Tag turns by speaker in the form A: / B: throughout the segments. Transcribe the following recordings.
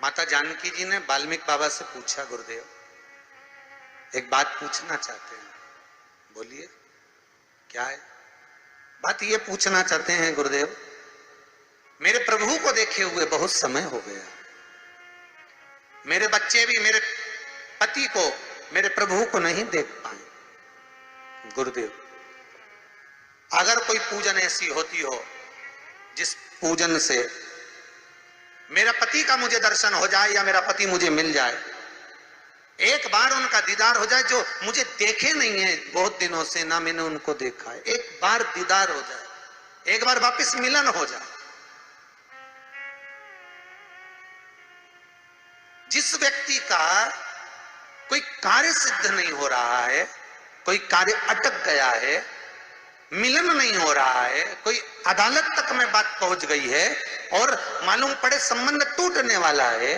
A: माता जानकी जी ने वाल्मीकि बाबा से पूछा, गुरुदेव एक बात पूछना चाहते हैं। बोलिए, क्या है? बात ये पूछना चाहते हैं गुरुदेव, मेरे प्रभु को देखे हुए बहुत समय हो गया, मेरे बच्चे भी मेरे पति को, मेरे प्रभु को नहीं देख पाए। गुरुदेव अगर कोई पूजन ऐसी होती हो जिस पूजन से मेरा पति का मुझे दर्शन हो जाए या मेरा पति मुझे मिल जाए, एक बार उनका दीदार हो जाए, जो मुझे देखे नहीं है बहुत दिनों से, ना मैंने उनको देखा है, एक बार दीदार हो जाए, एक बार वापस मिलन हो जाए। जिस व्यक्ति का कोई कार्य सिद्ध नहीं हो रहा है, कोई कार्य अटक गया है, मिलन नहीं हो रहा है, कोई अदालत तक में बात पहुंच गई है और मालूम पड़े संबंध टूटने वाला है,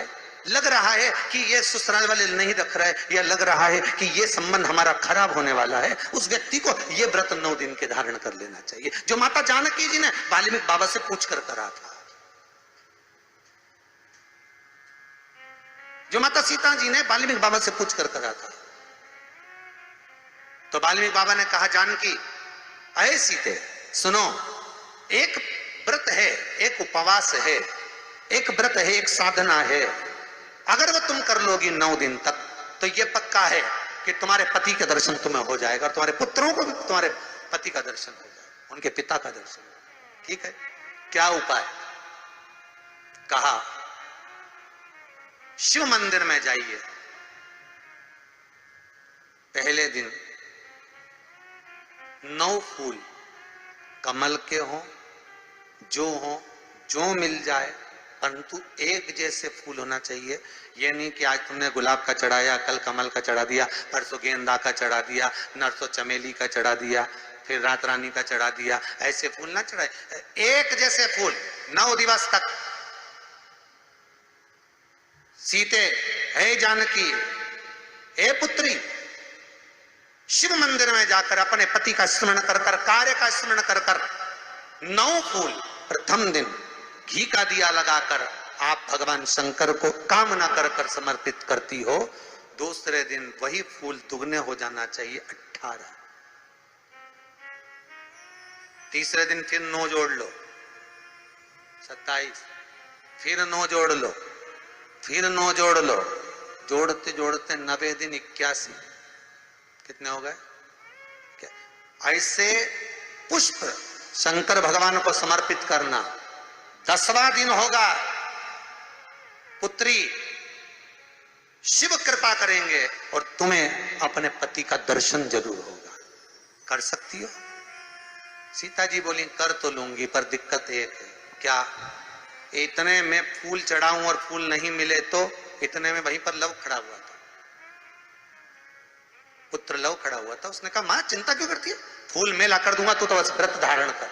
A: लग रहा है कि ये ससुराल वाले नहीं रख रहे, या लग रहा है कि ये संबंध हमारा खराब होने वाला है, उस व्यक्ति को ये व्रत 9 दिन के धारण कर लेना चाहिए, जो माता जानकी जी ने वाल्मीकि बाबा से पूछ कर करा था, जो माता सीता जी ने वाल्मीकि बाबा से पूछ कर करा था। तो वाल्मीकि बाबा ने कहा, जानकी अये सीते सुनो, एक व्रत है, एक उपवास है, एक व्रत है, एक साधना है, अगर वो तुम कर लोगी 9 दिन तक तो ये पक्का है कि तुम्हारे पति के दर्शन तुम्हें हो जाएगा, और तुम्हारे पुत्रों को भी तुम्हारे पति का दर्शन हो जाएगा, उनके पिता का दर्शन। ठीक है, क्या उपाय? कहा शिव मंदिर में जाइए, पहले दिन 9 फूल कमल के हों, जो मिल जाए, परंतु एक जैसे फूल होना चाहिए। ये नहीं कि आज तुमने गुलाब का चढ़ाया, कल कमल का चढ़ा दिया, परसों गेंदा का चढ़ा दिया, नरसों चमेली का चढ़ा दिया, फिर रात रानी का चढ़ा दिया, ऐसे फूल ना चढ़ाए, एक जैसे फूल 9 दिवस तक। सीते हे जानकी, हे पुत्री, शिव मंदिर में जाकर अपने पति का स्मरण कर कर, कार्य का स्मरण कर कर 9 फूल प्रथम दिन घी का दिया लगाकर आप भगवान शंकर को कामना कर कर समर्पित करती हो, दूसरे दिन वही फूल दुगने हो जाना चाहिए 18। तीसरे दिन फिर 9 जोड़ लो 27, फिर 9 जोड़ लो, फिर 9 जोड़ लो, जोड़ते जोड़ते 90 दिन 81, कितने हो गए? ऐसे पुष्प शंकर भगवान को समर्पित करना। 10वां दिन होगा, पुत्री शिव कृपा करेंगे और तुम्हें अपने पति का दर्शन जरूर होगा। कर सकती हो? सीता जी बोली, कर तो लूंगी, पर दिक्कत एक है। क्या? इतने में फूल चढ़ाऊं और फूल नहीं मिले तो? इतने में वहीं पर लव खड़ा हुआ था, पुत्र लव खड़ा हुआ था। उसने कहा, मां चिंता क्यों करती है, फूल मैं ला कर दूंगा, तू तो बस व्रत धारण कर।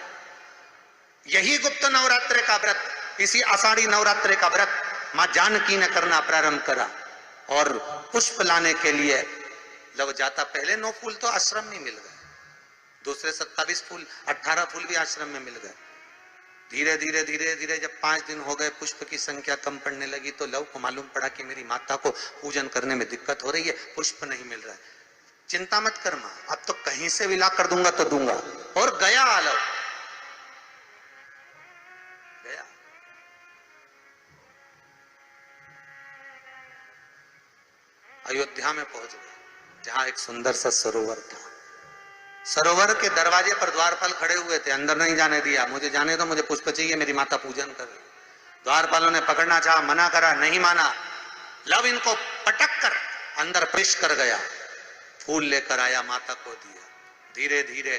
A: यही गुप्त नवरात्रि का व्रत, इसी आषाढ़ी नवरात्रि का व्रत मां जानकी ने करना प्रारंभ करा, और पुष्प लाने के लिए लव जाता। पहले 9 फूल तो आश्रम में मिल गए, दूसरे 27 फूल, 18 फूल भी आश्रम में मिल गए। धीरे धीरे धीरे धीरे जब 5 दिन हो गए, पुष्प की संख्या कम पड़ने लगी, तो लव को मालूम पड़ा कि मेरी माता को पूजन करने में दिक्कत हो रही है, पुष्प नहीं मिल रहा है। चिंता मत कर मां, अब तो कहीं से भी ला कर दूंगा तो दूंगा। और गया लव, गया। अयोध्या में पहुंच गए, जहां एक सुंदर सा सरोवर था। सरोवर के दरवाजे पर द्वारपाल खड़े हुए थे, अंदर नहीं जाने दिया। मुझे जाने दो, मुझे पुष्प चाहिए, मेरी माता पूजन कर रही। द्वारपालों ने पकड़ना चाहा, मना करा, नहीं माना। लव इनको पटक कर अंदर प्रवेश कर गया, फूल लेकर आया, माता को दिया। धीरे धीरे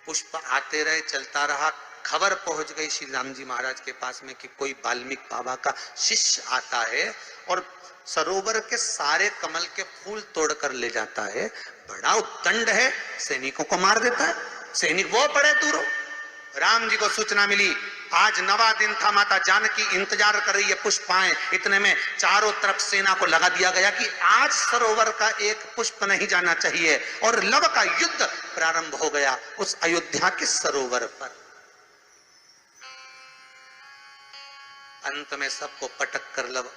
A: पुष्प आते रहे, चलता रहा। खबर पहुंच गई श्री राम जी महाराज के पास में कि कोई वाल्मीकि बाबा का शिष्य आता है और सरोवर के सारे कमल के फूल तोड़कर ले जाता है। बड़ा उद्दंड है, सैनिकों को मार देता है। सैनिक वो पड़े दूरों। राम जी को सूचना मिली, आज 9वां दिन था, माता जानकी इंतजार कर रही है पुष्प आए। इतने में चारों तरफ सेना को लगा दिया गया कि आज सरोवर का एक पुष्प नहीं जाना चाहिए, और लव का युद्ध प्रारंभ हो गया उस अयोध्या के सरोवर पर। अंत में सबको पटक कर लव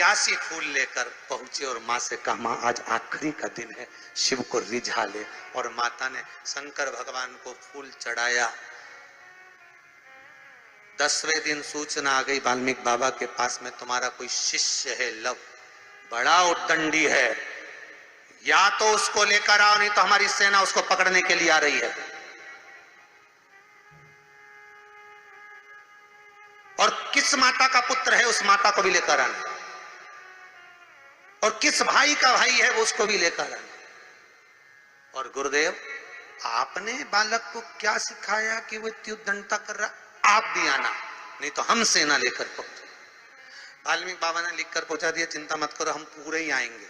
A: 81 फूल लेकर पहुंचे और मां से कहा, मां आज आखिरी का दिन है, शिव को रिझा ले। और माता ने शंकर भगवान को फूल चढ़ाया। 10वें दिन सूचना आ गई वाल्मीकि बाबा के पास में, तुम्हारा कोई शिष्य है लव, बड़ा उद्दंडी है, या तो उसको लेकर आओ, नहीं तो हमारी सेना उसको पकड़ने के लिए आ रही है। और किस माता का पुत्र है उस माता को भी लेकर आना, और किस भाई का भाई है वो उसको भी लेकर आना। और गुरुदेव आपने बालक को क्या सिखाया कि वो इतनी उद्दंडता कर रहा, आप भी आना, नहीं तो हम सेना लेकर पहुंचे। वाल्मीकि बाबा ने लिखकर पहुंचा दिया, चिंता मत करो हम पूरे ही आएंगे।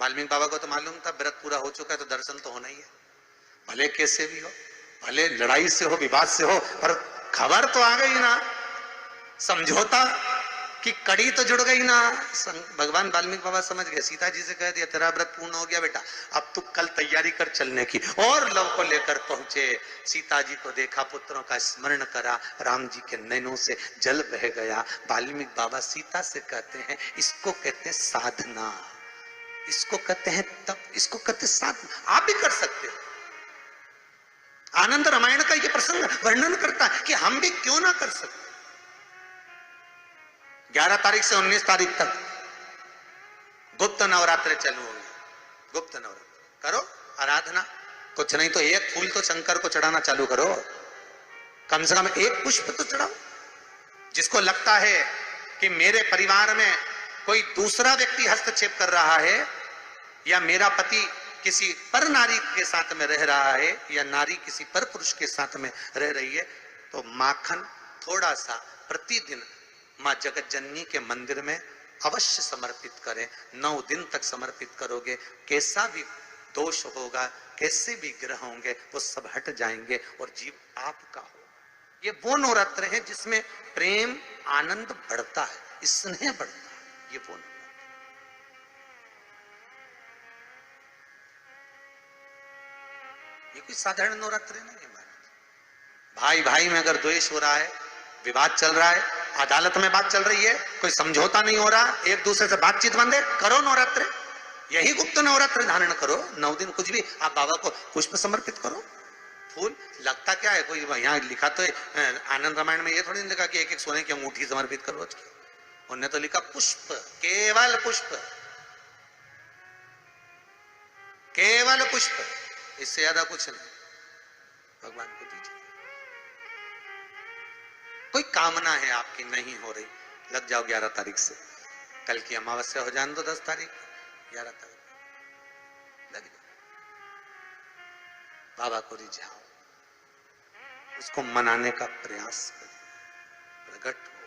A: वाल्मीकि बाबा को तो मालूम था व्रत पूरा हो चुका है तो दर्शन तो होना ही है, भले कैसे भी हो, भले लड़ाई से हो, विवाद से हो, पर खबर तो आ गई ना, समझौता की कड़ी तो जुड़ गई ना। भगवान वाल्मीकि बाबा समझ गए, सीता जी से कह दिया तेरा व्रत पूर्ण हो गया बेटा, अब तू कल तैयारी कर चलने की। और लव को लेकर पहुंचे, सीता जी को देखा, पुत्रों का स्मरण करा, राम जी के नैनों से जल बह गया। वाल्मीकि बाबा सीता से कहते हैं, इसको कहते हैं साधना, इसको कहते हैं तप, इसको कहते हैं साधना। आप भी कर सकते हो। आनंद रामायण का ये प्रसंग वर्णन करता है कि हम भी क्यों ना कर सकते। 11 तारीख से 19 तारीख तक गुप्त नवरात्र चालू होंगे। गुप्त नवरात्र करो, आराधना, कुछ नहीं तो एक फूल तो शंकर को चढ़ाना चालू करो, कम से कम एक पुष्प तो चढ़ाओ। जिसको लगता है कि मेरे परिवार में कोई दूसरा व्यक्ति हस्तक्षेप कर रहा है, या मेरा पति किसी पर नारी के साथ में रह रहा है, या नारी किसी पर पुरुष के साथ में रह रही है, तो माखन थोड़ा सा प्रतिदिन मां जगत जननी के मंदिर में अवश्य समर्पित करें। 9 दिन तक समर्पित करोगे, कैसा भी दोष होगा, कैसे भी ग्रह होंगे, वो सब हट जाएंगे और जीव आपका हो। ये वो नवरात्र है जिसमें प्रेम आनंद बढ़ता है, स्नेह बढ़ता है। ये वो नवरात्र, ये कोई साधारण नवरात्र नहीं है। भाई भाई में अगर द्वेष हो रहा है, विवाद चल रहा है, अदालत में बात चल रही है, कोई समझौता नहीं हो रहा, एक दूसरे से बातचीत बंद है, करो नवरात्र, यही गुप्त नवरात्र धारण करो। 9 दिन कुछ भी, आप बाबा को पुष्प समर्पित करो, फूल। लगता क्या है, कोई यहाँ लिखा तो आनंद रामायण में ये थोड़ी लिखा कि एक एक सोने की अंगूठी समर्पित करो। उन्होंने तो लिखा पुष्प, केवल पुष्प, केवल पुष्प, इससे ज्यादा कुछ नहीं। भगवान को दीजिए। कोई कामना है आपकी नहीं हो रही, लग जाओ 11 तारीख से, कल की अमावस्या हो जाने दो 10 तारीख, 11 तारीख लग जाओ, बाबा को रिझाओ, उसको मनाने का प्रयास करो, प्रकट हो।